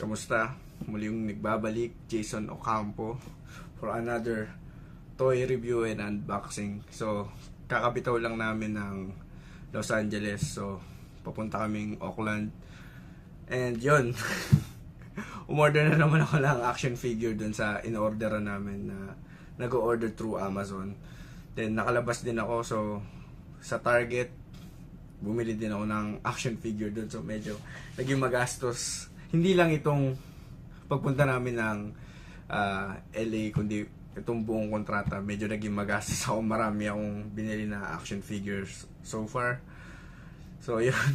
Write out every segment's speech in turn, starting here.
Kamusta? Muling nagbabalik, Jason Ocampo for another toy review and unboxing. So, kakabitaw lang namin ng Los Angeles. So, papunta kaming Oakland. And yun, umorder na naman ako ng action figure dun sa in-orderan namin na nag-order through Amazon. Then, nakalabas din ako. So, sa Target, bumili din ako ng action figure dun. So, medyo naging magastos. Hindi lang itong pagpunta namin ng LA, kundi itong buong kontrata. Medyo naging magastos ako. Marami akong binili na action figures so far. So, yun.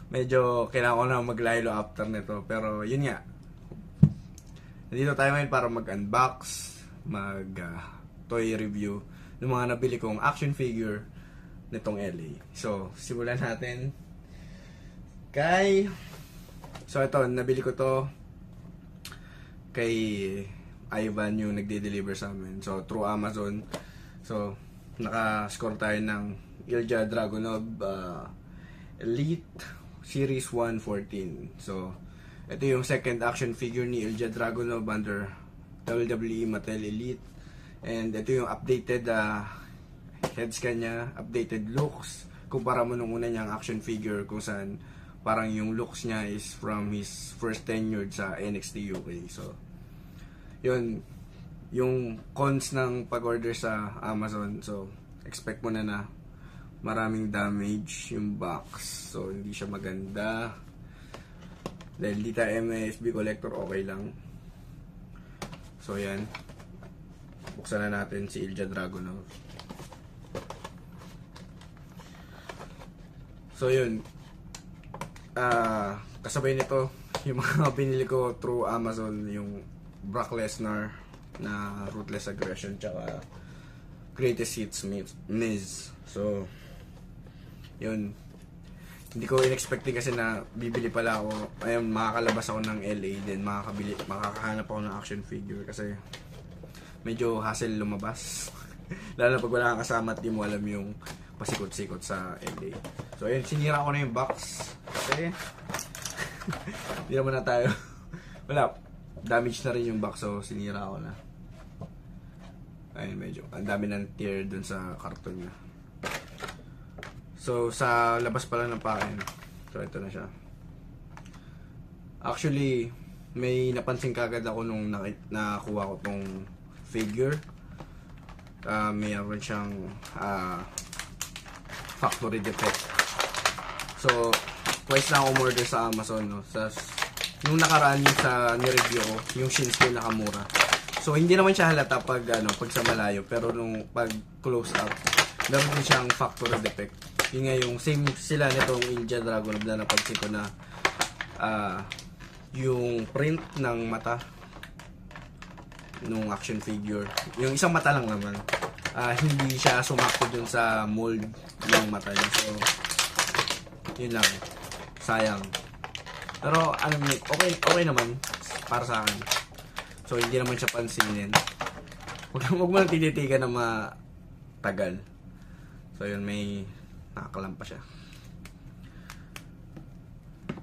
Medyo kailangan ko na maglaylo after nito. Pero, yun nga. Nandito tayo ngayon para mag-unbox, mag-toy review ng mga nabili kong action figure nitong LA. So, simulan natin So, ito, nabili ko to kay Ivan, yung nagde-deliver sa amin. So, through Amazon. So, naka-score tayo ng Ilja Dragunov Elite Series 114. So, ito yung second action figure ni Ilja Dragunov under WWE Mattel Elite. And ito yung updated heads kanya, updated looks. Kumpara mo nung una niyang action figure kung saan parang yung looks niya is from his first tenure sa NXT UK. So, yun, yung cons ng pag-order sa Amazon. So, expect mo na maraming damage yung box. So, hindi siya maganda. Dahil di tayo MSB collector, okay lang. So, yan. Buksan na natin si Ilja Dragunov. So, yun. Kasabay nito yung mga binili ko through Amazon, yung Brock Lesnar na Ruthless Aggression tsaka Greatest Hits Miz. So, yun, hindi ko in-expecting kasi na bibili pala ako. Ayun, makakalabas ako ng LA, then makakahanap ako ng action figure kasi medyo hassle lumabas. Lalo na pag wala kang kasama at di mo alam yung pasikot-sikot sa LA. So, ayun, sinira ko na yung box. Kasi, hindi naman na tayo. Wala, damage na rin yung box, so sinira ko na. Ayun, medyo, ang dami ng tear dun sa karton niya. So, sa labas pala ng pakin. So, ito na siya. Actually, may napansin kagad ako nung nakakuha ko tong figure. Mayroon siyang factory defect. So, twice na ako umorder sa Amazon, no? Nung nakaraan yung sa nireview ko, yung Shinsuke Nakamura. So, hindi naman siya halata pag sa malayo, pero nung pag close up, meron din siyang factory defect. Yun nga yung same sila nitong Ilja Dragunov na napansin ko na yung print ng mata nung action figure, yung isang mata lang naman, hindi siya sumakto dun sa mold ng mata niya. So, yun lang. Sayang. Pero, okay naman para sa akin. So, hindi naman siya pansinin. Huwag mo lang tinitigan na matagal. So, yun, may nakakalampa siya.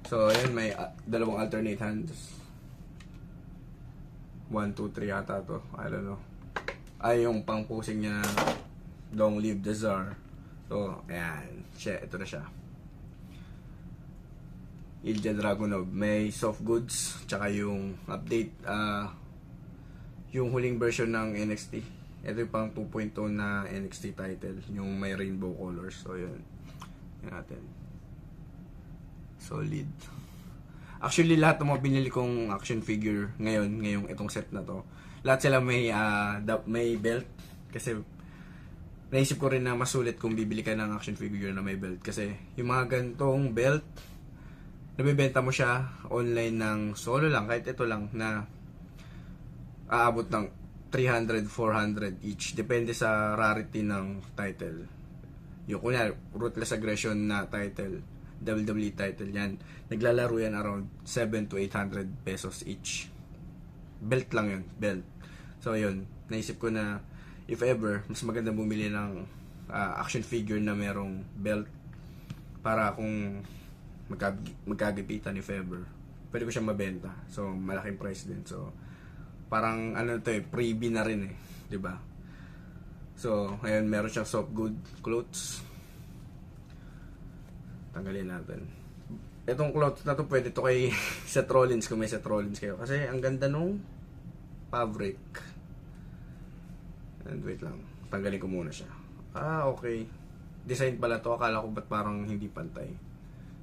So, yun, may dalawang alternate hands. 1, 2, 3 yata to. I don't know. Ay, yung pang-posing niya na Long Live the Tsar. So, ayan. Ito na siya. Ilja Dragunov. May soft goods. Tsaka yung update. Yung huling version ng NXT. Ito yung pang 2.0 na NXT title. Yung may rainbow colors. So, yun. Yan natin. Solid. Actually, lahat ng mga binili kong action figure ngayong itong set na to, lahat sila may belt. Kasi naisip ko rin na masulit kung bibili ka ng action figure na may belt. Kasi yung mga gantong belt, nabibenta mo siya online ng solo lang, kahit ito lang, na aabot ng 300, 400 each. Depende sa rarity ng title. Yung kunyari, Ruthless Aggression na title, WWE title yan, naglalaro yan around 7 to 800 pesos each. Belt lang yun, belt. So yun, naisip ko na if ever, mas maganda bumili ng action figure na merong belt para kung magkagipitan if ever, pwede ko siya mabenta. So, malaking price din. So, parang ano to freebie na rin 'di ba? So, ayun, meron siyang soft good clothes. Tanggalin natin. Itong clothes na to, pwede to kay Seth Rollins kung may Seth Rollins kayo. Kasi ang ganda nung fabric. And wait lang, tanggalin ko muna siya. Okay. Design pala to. Akala ko ba't parang hindi pantay.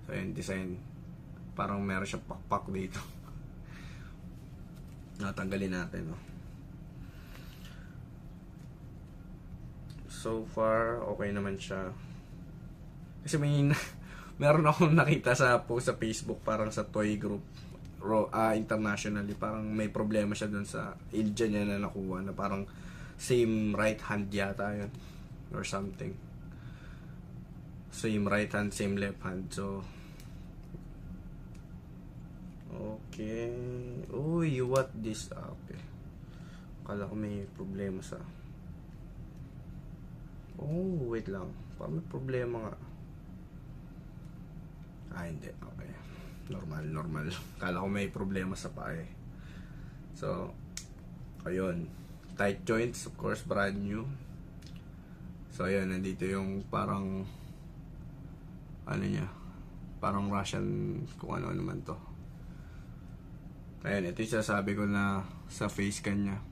So, ayun, design. Parang meron siyang pakpak dito. Natanggalin natin, no? So far, okay naman siya. Kasi meron akong nakita sa post sa Facebook, parang sa toy group internationally, parang may problema siya dun sa India niya na nakuha, na parang same right hand yata yun or something. Same right hand, same left hand. So, okay. Uy, what this? Okay. Kala ko may problema sa... Oh, wait lang. Parang may problema nga. Hindi. Okay. Normal. Kala ko may problema sa paa eh. So, ayun. Tight joints, of course, brand new. So, ayun. Nandito yung parang ano niya. Parang Russian, kung ano naman to. Ayun, ito yung sasabi ko na sa face cam niya.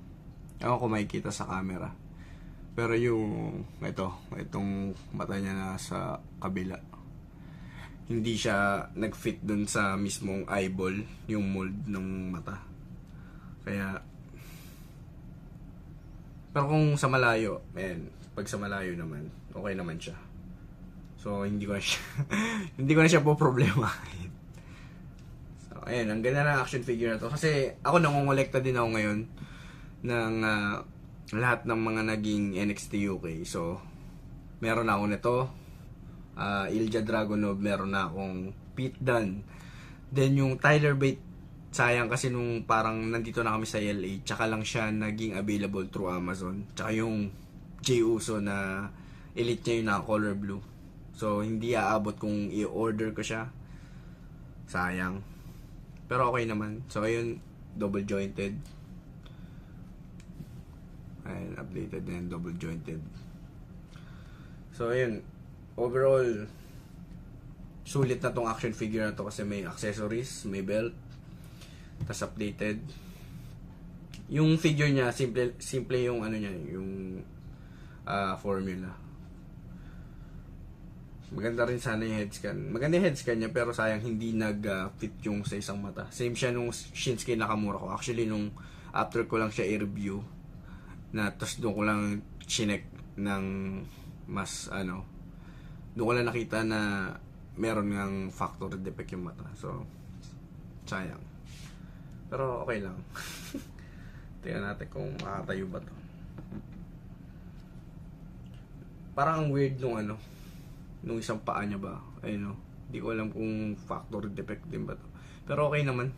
Ewan ko makikita sa camera. Pero yung itong mata niya na sa kabila, hindi siya nag-fit dun sa mismong eyeball, yung mold ng mata. Kaya, pero kung sa malayo, pag sa malayo naman, okay naman siya. So, hindi ko na siya, hindi ko na siya po problema. So, ayun, ang ganda na action figure na to. Kasi, ako nangongolekta din ako ngayon ng lahat ng mga naging NXT UK. So, meron na ako nito. Ilja Dragunov, meron na akong Pete Dunne. Then yung Tyler Bate, sayang kasi nung parang nandito na kami sa LA, tsaka lang siya naging available through Amazon. Tsaka yung Jey Uso na elite niya yung naka-color blue. So hindi aabot kung i-order ko siya. Sayang. Pero okay naman. So ayun, double jointed. Ayun, updated na yun, double jointed. So ayun, overall, sulit na tong action figure na to kasi may accessories, may belt, tas updated. Yung figure niya, simple yung ano niya, yung formula. Maganda rin sana yung head scan. Maganda yung head scan niya, pero sayang hindi nag-fit yung sa isang mata. Same siya nung Shinsuke Nakamura ko. Actually, nung after ko lang siya i-review, tas doon ko lang chinek ng mas doon ko lang nakita na meron ngang factory defect yung mata. So, sayang. Pero okay lang. Tingnan natin kung makatayo ba to. Parang ang weird nung isang paa niya ba. Hindi ko alam kung factory defect din ba to. Pero okay naman.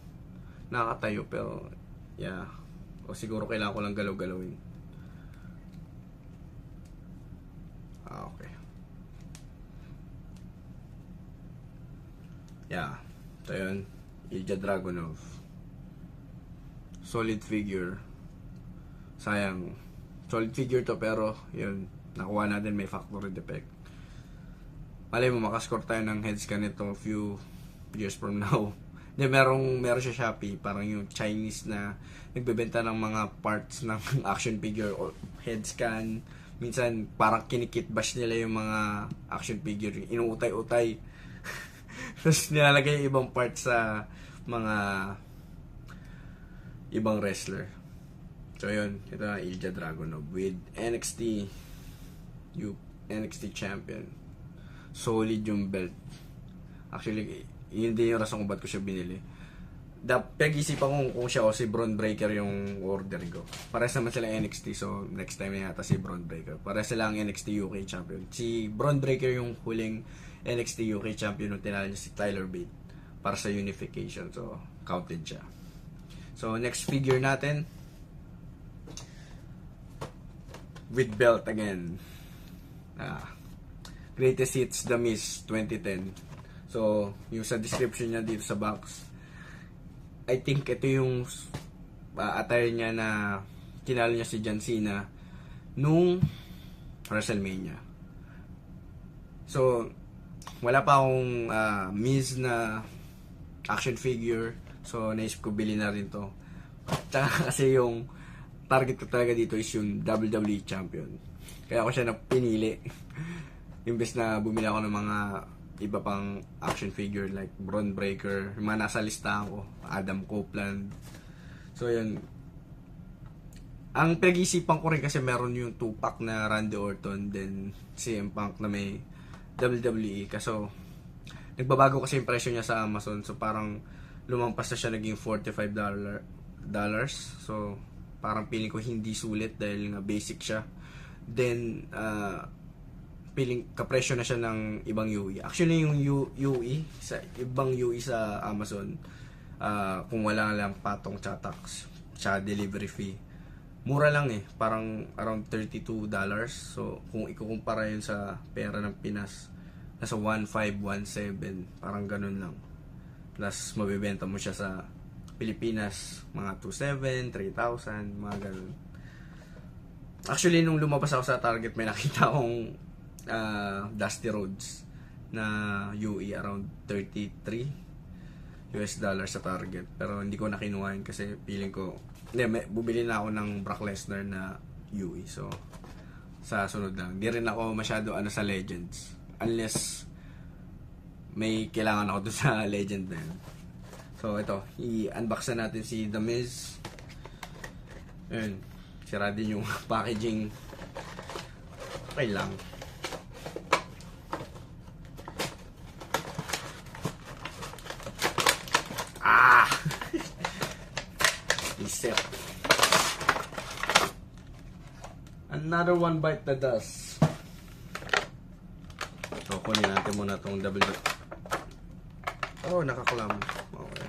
Nakakatayo, pero yeah. O siguro kailangan ko lang galaw-galawin. Okay. Yeah. So yun, Ilja Dragunov. Solid figure. Sayang. Solid figure to, pero yun, nakuha natin may factory defect. Malay mo, makascore tayo ng heads ka nito few years from now. Meron siya Shopee, parang yung Chinese na nagbebenta ng mga parts ng action figure o head scan. Minsan parang kinikitbash nila yung mga action figure, inuutay-utay. Tapos nilalagay yung ibang parts sa mga ibang wrestler. So yun, ito na Ilja Dragunov with NXT champion. Solid yung belt. Actually, yun din yung rason kung ba't ko siya binili. Pag-isipan ko kung siya o si Bron Breakker yung order ko. Pares naman sila NXT, so next time na yata si Bron Breakker. Pares sila ang NXT UK champion. Si Bron Breakker yung huling NXT UK champion nung tinalo niya si Tyler Bate para sa unification. So, counted siya. So, next figure natin, with belt again. Greatest Hits The Miz 2010. So, yung sa description niya dito sa box, I think ito yung attire niya na kinalo niya si John Cena nung WrestleMania. So, wala pa akong Miz na action figure. So, naisip ko bili na rin to. Tsaka kasi yung target ko talaga dito is yung WWE Champion. Kaya ako siya pinili. Imbes na bumili ako ng mga iba pang action figure like Braun Breaker, yung mga nasa listahan ko, Adam Copeland. So, yun. Ang pinag-iisipan ko rin kasi meron yung 2-pack na Randy Orton, then CM Punk na may WWE. Kaso, nagbabago kasi yung presyo niya sa Amazon. So, parang lumampas na siya naging $45. So, parang feeling ko hindi sulit dahil nga basic siya. Then, feeling kapresyo na siya ng ibang UE. Actually, yung UE, sa ibang UE sa Amazon, kung wala lang patong tsaka tax, tsaka delivery fee, mura lang eh. Parang around $32. So, kung ikukumpara yun sa pera ng Pinas, nasa 1.5, 1.7, parang ganun lang. Plus, mabibenta mo siya sa Pilipinas, mga 2.7, 3,000, mga ganun. Actually, nung lumabas ako sa Target, may nakita akong Dusty Rhodes na UE around $33 sa Target. Pero hindi ko na kinuha yun kasi feeling ko, bubili na ako ng Brock Lesnar na UE. So, sa sunod lang. Di rin ako masyado sa Legends. Unless may kailangan ako doon sa Legend na yun. So, ito. I-unbox na natin si The Miz. Ayun. Sira din yung packaging. Okay lang. Reset. Another one bite the dust. So, kunin natin muna itong double. Oh, nakaklamp. Okay.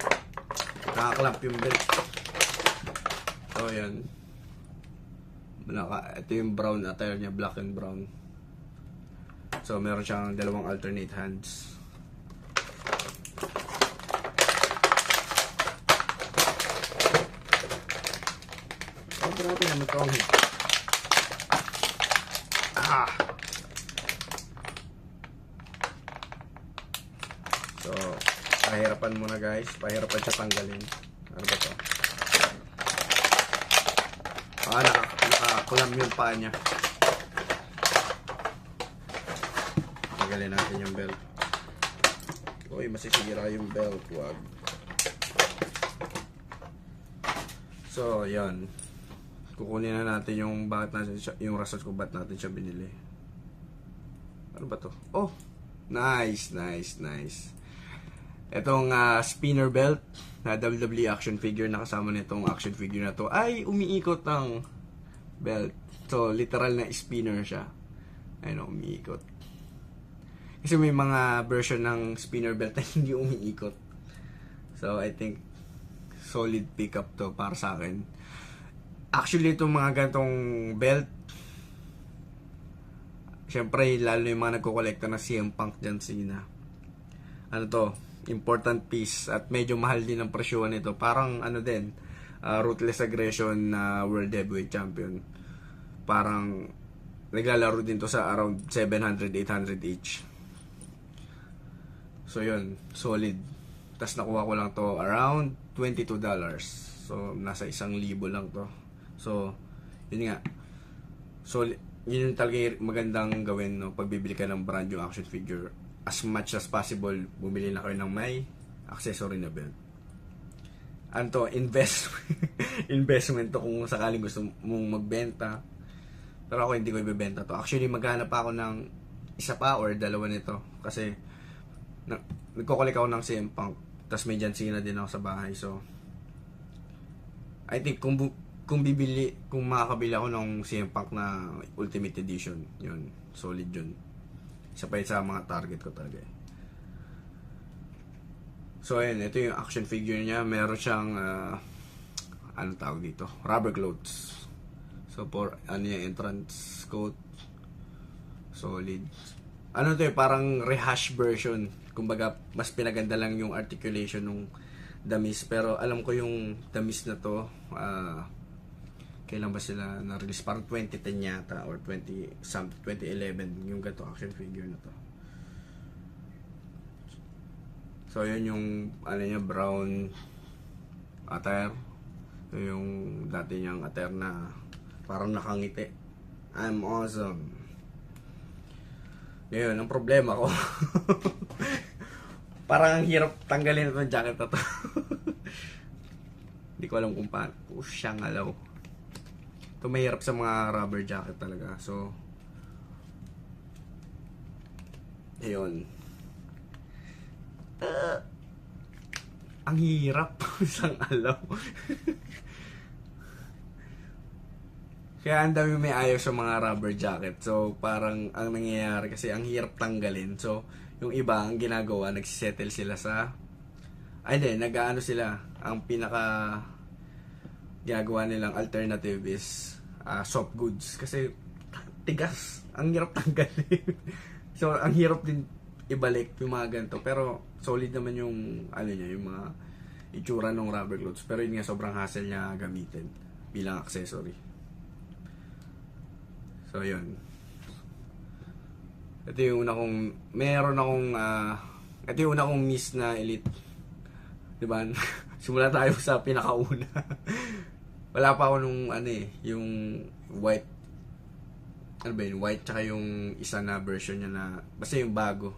Nakaklamp yung belt. So, yan. Ito yung brown attire niya, black and brown. So, meron siyang dalawang alternate hands. Ito natin naman itong So, pahirapan muna guys. Pahirapan siya tanggalin. Ano ba ito? Nakakulam yung paa niya. Tanggalin natin yung belt. Uy, masisira yung belt. Wag. So, yan. Kukunin na natin yung yung rason kung bakit natin siya binili. Ano ba to? Oh! Nice. Itong spinner belt na WWE action figure na kasama nitong action figure na to ay umiikot ang belt. So, literal na spinner siya. Ayun, umiikot. Kasi may mga version ng spinner belt na hindi umiikot. So, I think solid pickup to para sa akin. Actually, itong mga gantong belt, syempre, lalo yung mga nagko-collecta na CM Punk, John Cena. Ano to? Important piece. At medyo mahal din ang presyohan nito. Parang din, Ruthless Aggression na World Heavyweight Champion. Parang, naglalaro din to sa around 700-800 each. So, yun. Solid. Tapos nakuha ko lang to around $22. So, nasa 1,000 lang to. So, yun nga. So, yun yung talaga magandang gawin, no? Pag bibili ka ng brand yung action figure, as much as possible, bumili na kayo ng may accessory na belt. Anto, investment to kung sakaling gusto mong magbenta. Pero ako hindi ko ibebenta to. Actually, maghanap ako ng isa pa or dalawa nito. Kasi, nagko-collect ako ng CM Punk. Tapos may John Cena din ako sa bahay. So, I think kung makakabili ako ng CM Punk na Ultimate Edition, yun, solid yun. Isa pa yun sa mga target ko talaga. So, ayun, ito yung action figure niya. Meron siyang, ano tawag dito? Rubber clothes. So, for, yung entrance coat. Solid. Ano to parang rehash version. Kumbaga, mas pinaganda lang yung articulation ng The pero alam ko yung The na to, kailan ba sila na-release? Parang 2010 yata or 2011 yung ganito action figure na to. So yun yung ano niya, brown attire. So, yung dati niyang attire na parang nakangiti. I'm awesome. Ngayon, ang problema ko parang ang hirap tanggalin itong jacket na to. Hindi ko alam kung paano. Siyang alaw. Ito mahirap sa mga rubber jacket talaga. So, ayun. Ang hirap. Isang alaw. Kaya ang dami may ayaw sa mga rubber jacket. So, parang ang nangyayari kasi ang hirap tanggalin. So, yung iba, ang ginagawa, nagsisettle sila sa... Ay, hindi, nag-ano sila. Ang pinaka ginagawa nilang alternative is soft goods. Kasi, tigas. Ang hirap tanggalin. So, ang hirap din ibalik yung mga ganito. Pero, solid naman yung, ano niya, yung mga itsura ng rubber clothes. Pero yun nga, sobrang hassle niya gamitin bilang accessory. So, yun. Ito yung una kong, ito yung una kong miss na Elite. Diba? Simula tayo sa pinakauna. Wala pa ako nung, yung white. Ano ba yun? White, tsaka yung isa na version niya na, basta yung bago.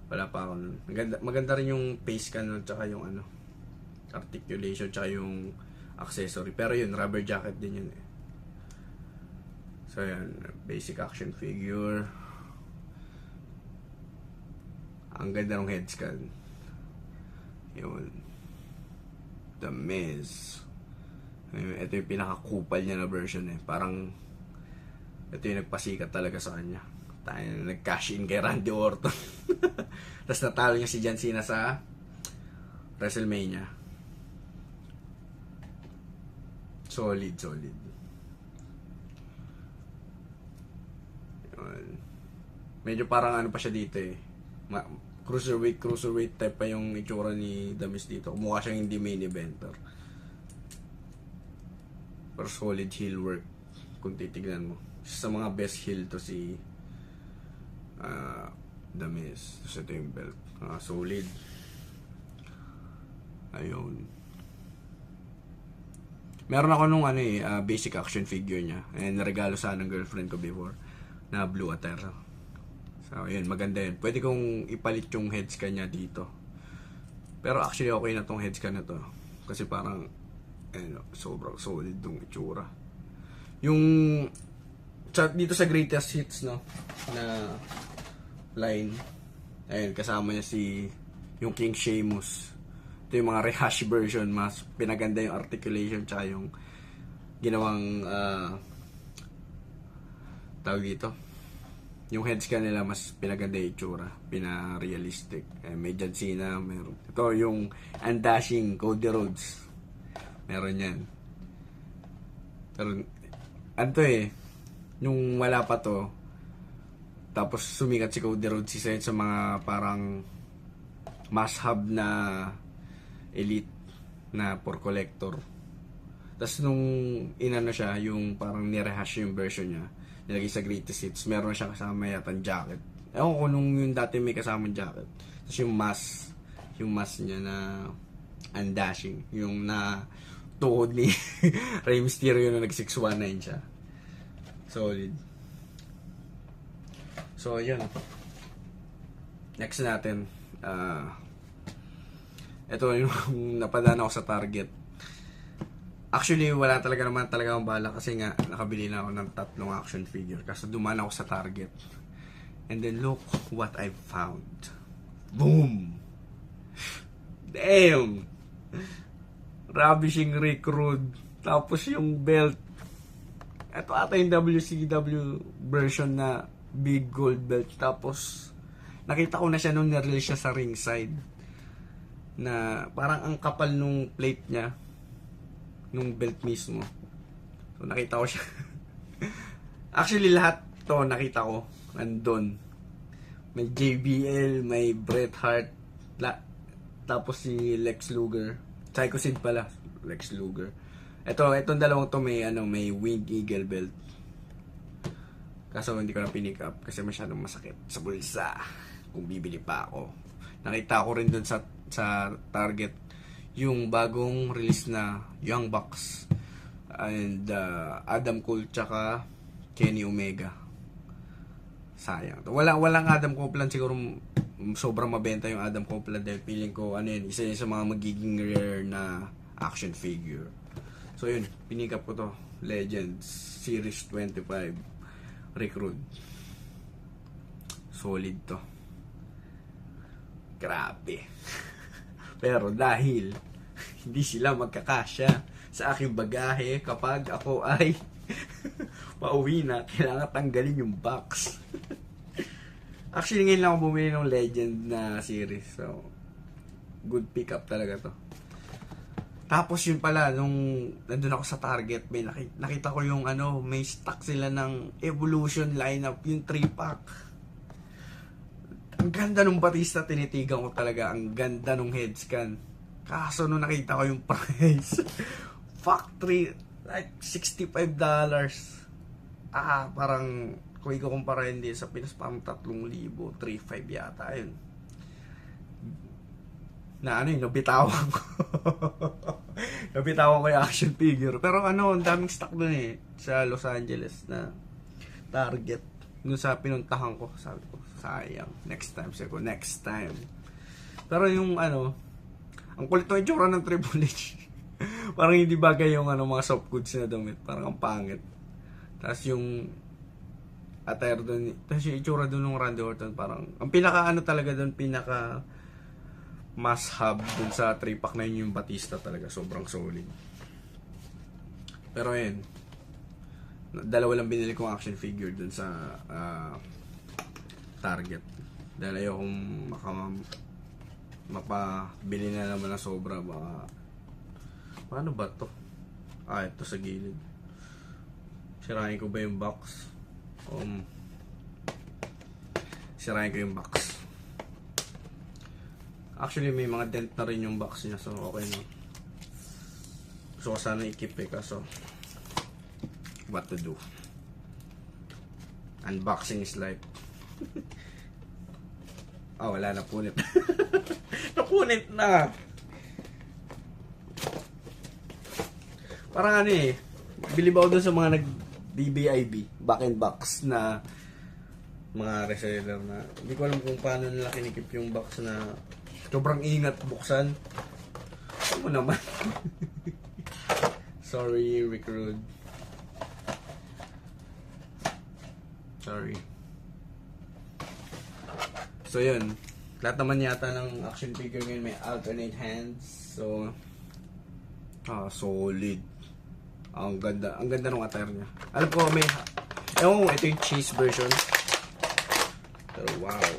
Wala pa ako nun. Maganda rin yung face cannon, tsaka yung articulation, tsaka yung accessory. Pero yun, rubber jacket din yun eh. So yan, basic action figure. Ang ganda ng head scan. Yun. The Miz. Ito yung pinakakupal niya na version eh. Parang ito yung nagpasikat talaga sa kanya. Tayo nag-cash in kay Randy Orton. Tapos natalo niya si John Cena sa WrestleMania. Solid. Medyo parang ano pa siya dito eh. Cruiserweight type pa yung itsura ni The Miz dito. Mukha siyang hindi main eventer. Pero solid heel work kung titignan mo. Sa mga best heel to si The Miz. Tapos ito yung belt. Solid. Ayun. Meron ako nung basic action figure niya. And naregalo sa ng girlfriend ko before na blue attire. So, yun, maganda yun. Pwede kong ipalit yung headscan niya dito. Pero actually, okay na tong headscan na to. Kasi parang, sobrang solid yung itsura. Yung, dito sa greatest hits, no, na line, ayun, kasama niya yung King Sheamus. Ito yung mga rehash version, mas pinaganda yung articulation, tsaka yung ginawang, tawag dito, yung headscan nila mas pinaganda yung itsura, pina-realistic. May John Cena, meron. Ito yung Undashing Cody Rhodes. Meron yan. Pero, nung wala pa to, tapos sumikat si Cody Rhodes, isa yun sa mga parang must-have na Elite na for collector. Tapos nung inano siya, yung parang nirehash yung version niya, nilagay sa greatest hits, meron siyang kasama yata jacket. Ewan ko nung yung dati may kasama jacket. Tapos yung mask niya na Undashing, yung na tuhod ni Rey Mysterio na nag-619 siya. Solid. So, yun. Next natin, ito yung napadaan ako sa Target. Actually, wala talaga akong bala kasi nga nakabili na ako ng 3 action figure kasi dumaan ako sa Target. And then look what I found. Boom! Damn! Ravishing Rick Rude. Tapos yung belt. Ito ata yung WCW version na big gold belt. Tapos nakita ko na siya nung nirelease siya sa ringside. Na parang ang kapal nung plate niya. Nung belt mismo. So nakita ko siya. Actually lahat to nakita ko nandun. May JBL, may Bret Hart, tapos si Lex Luger. Psycho Sid pala, Lex Luger. Itong dalawang to may Winged Eagle belt. Kaso hindi ko na pinick up kasi masyadong masakit sa bulsa kung bibili pa ako. Nakita ko rin dun sa Target yung bagong release na Young Bucks and Adam Cole tsaka Kenny Omega. Sayang. Walang Adam Copeland, siguro sobrang mabenta yung Adam Copeland dahil feeling ko isa yun sa mga magiging rare na action figure. So yun, pinikap ko to. Legends Series 25 Recruit. Solid to. Grabe. Pero dahil hindi sila magkakasya sa aking bagahe kapag ako ay pauwi na, kailangan tanggalin yung box. Actually, ngayon lang ako bumili ng Legend na series. So, good pick up talaga to. Tapos yun pala, nung nandun ako sa Target, may nakita ko yung may stock sila ng Evolution lineup, yung 3-pack. Ang ganda nung Batista, tinitigan ko talaga. Ang ganda nung head scan. Kaso nung nakita ko yung price, factory, like $65. Parang kung ikukumpara hindi sa Pinas, parang 3,000, 3,500 yata yun. Nabitawan ko. Nabitawan ko yung action figure. Pero ang daming stock dun sa Los Angeles na Target. Nung sa pinuntahan ko, sabi ko, sayang. Next time. Pero yung ang kulit ng itsura ng Triple H. Parang hindi bagay yung mga soft goods na damit. Parang ang pangit. Tapos yung attire doon, tapos yung itsura doon ng Randy Orton, parang ang pinaka talaga doon, pinaka must have dun sa 3-pack na yun, yung Batista talaga, sobrang solid. Pero yun, dalawa lang binili kong action figure dun sa Target. Dahil ayokong mapabili na naman na sobra. Paano ba to? Ito sa gilid. Sirahin ko ba yung box? Sirahin ko yung box. Actually, may mga dent na rin yung box niya, so okay na. So, sana i-keep kaso what to do? Unboxing is life. Wala na, punit. Napunit na. Parang bili ba ako dun sa mga nag-DBIB, back and box na mga reseller na hindi ko alam kung paano nila kinikip yung box na sobrang ingat buksan. Ano naman? Sorry, Rick Rude. Sorry. So yun, lahat naman yata ng action figure ngayon may alternate hands. So solid. Ang ganda ng attire niya. Alam ko ito yung cheese version. Pero wow.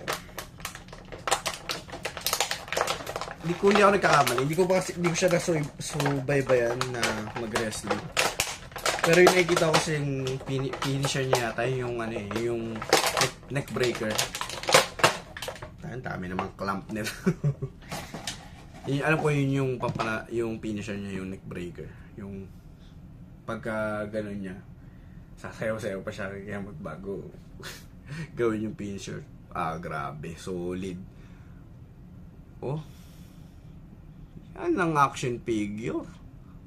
Hindi ko nagkakamali. Hindi ko siya nasubaybayan na mag-wrestling. Pero yung nakikita ko kasi yung finisher niya yata yung neck breaker. Ang dami namang clamp nito. Alam ko yun yung finisher niya, yung neck breaker. Yung pagka gano'n niya, sasayaw-sayaw pa siya kaya magbago. Gawin yung finisher. Grabe, solid. Yan ang action figure.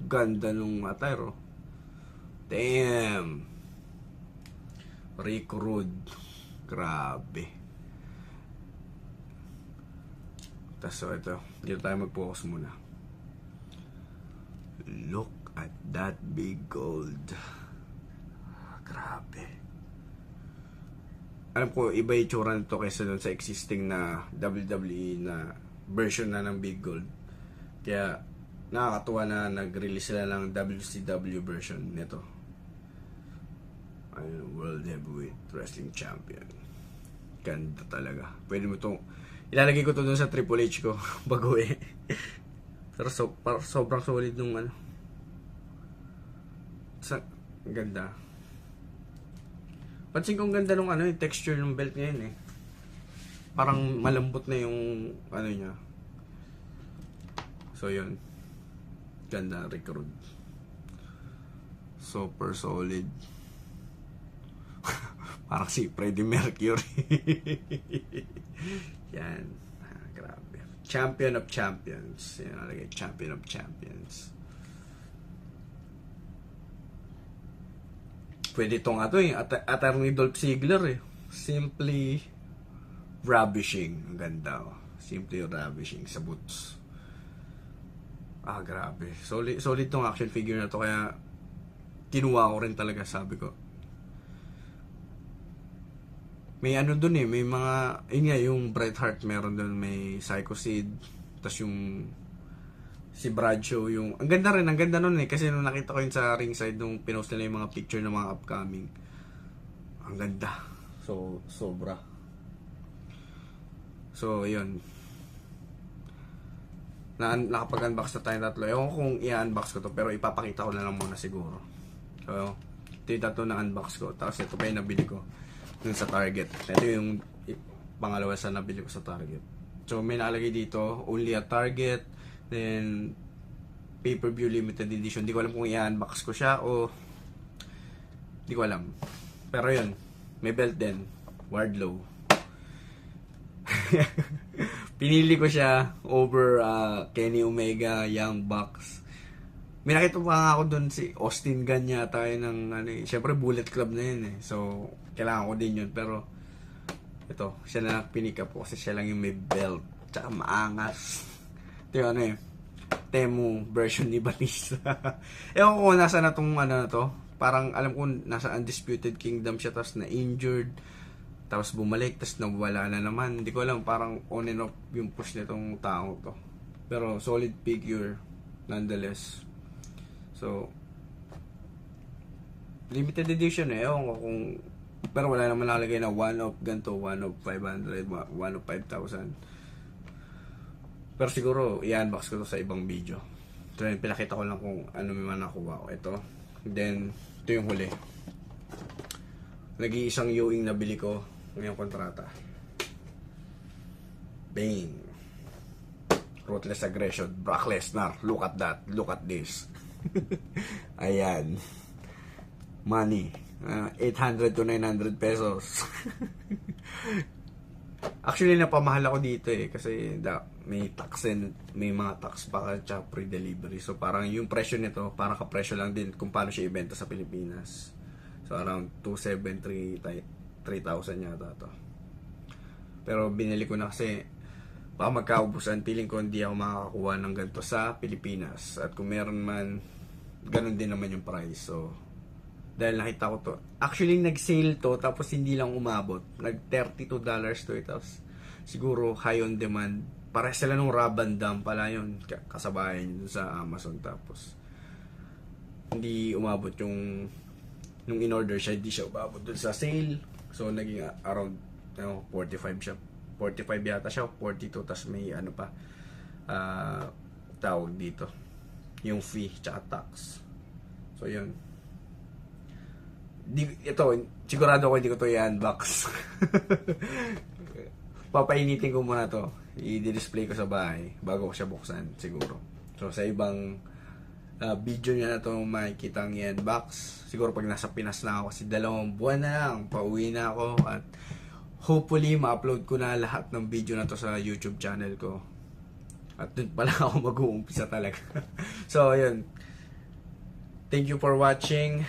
Ganda nung attire. Damn. Rick Rude. Grabe. Tapos ito, dito tayo mag-focus muna. Look at that big gold. Grabe. Alam ko, iba yung tsura nito kaysa dun sa existing na WWE na version na ng big gold. Kaya, nakakatuwa na nag-release sila ng WCW version nito. World Heavyweight Wrestling Champion. Ganda talaga. Pwede mo itong ilalagay ko to dun sa Triple H ko bago pero sobrang solid nung ganda. Pansin kong ganda nung yung texture ng belt ngayon Parang malambot na yung niya. So yun. Ganda, recruit. Super solid. Parang si Freddie Mercury. Yan. Grabe. Champion of Champions. Yan nalagay. Champion of Champions. Pwede itong Attorney Dolph Ziggler eh. Simply ravishing. Ang ganda. Oh. Simply ravishing sa boots. Grabe. Solid tong action figure na to. Kaya kinuha ko rin talaga, sabi ko. May dun eh. May mga, yung Bret Hart meron dun. May Psycho Sid. Tapos yung si Bradshaw, ang ganda nun eh. Kasi nung nakita ko yun sa ringside, nung pinost nila yung mga picture ng mga upcoming. Ang ganda. So, sobra. So, yun. Nakapag-unbox na tayo tatlo. Ewan ko kung i-unbox ko to, pero ipapakita ko na lang muna siguro. So, ito yung tatlo na unbox ko. Tapos ito pa yung nabili ko dun sa Target. Ito yung pangalawa sa nabili ko sa Target. So, may nakalagay dito, only at Target. Then, pay-per-view limited edition. Di ko alam kung i-unbox ko siya o di ko alam. Pero yun, may belt din. Wardlow. Pinili ko siya over Kenny Omega, Young Bucks. May nakita pa nga ako dun si Austin Gunn yata ng syempre Bullet Club na yun eh. So, kailangan ko din yun. Pero, ito, siya na lang pinika po kasi siya lang yung may belt. Tsaka maangas. Ito yung Temu version ni Batista. Ewan ko kung nasa na tong na to. Parang alam ko nasa Undisputed Kingdom siya tapos na-injured. Tapos bumalik, tapos nawala na naman. Hindi ko alam, parang on and off yung push nitong tao to. Pero solid figure, nonetheless. So, limited edition eh. Ewan ko kung, pero wala naman nakalagay na 1 of ganito, 1 of 500, 1 of 5,000. Pero siguro, i-unbox ko to sa ibang video. So, pinakita ko lang kung ano may man nakuha ko. Ito. Then, ito yung huli. Nag-iisang Ewing na bili ko ngayong kontrata. Bang! Ruthless Aggression. Brock Lesnar. Look at that. Look at this. Ayan. Money. 800 to 900 pesos. Actually, napamahal ako dito eh. Kasi may tax and may mga tax pa at pre-delivery. So, parang yung presyo nito, parang kapresyo lang din kung paano siya ibenta sa Pilipinas. So, around 2,733,000 yata to. Pero binili ko na kasi baka magkaubusan. Feeling ko hindi ako makakakuha ng ganito sa Pilipinas. At kung meron man, ganun din naman yung price. So, dahil nakita ko to. Actually, nag-sale to, tapos hindi lang umabot. Nag-$32 to eh. Tapos, siguro high on demand. Para sila nung Rabandam pala yun. Kasabayan sa Amazon. Tapos, hindi umabot yung nung in-order siya, hindi siya umabot dun sa sale. So, naging around 45 siya. 45 yata siya, 42. Tapos may tawag dito. Yung fee, tsaka tax. So, yun. Ito, sigurado ko hindi ko to i-unbox. Papainitin ko muna to. I-display ko sa bahay bago ko siya buksan, siguro. So, sa ibang video niya na to makikita ang i-unbox. Siguro pag nasa Pinas na ako kasi 2 buwan na lang, pauwi na ako at hopefully ma-upload ko na lahat ng video na to sa YouTube channel ko. At dun pala ako mag-uumpisa talaga. So, yun. Thank you for watching.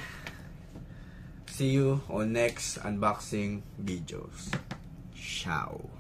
See you on next unboxing videos. Ciao.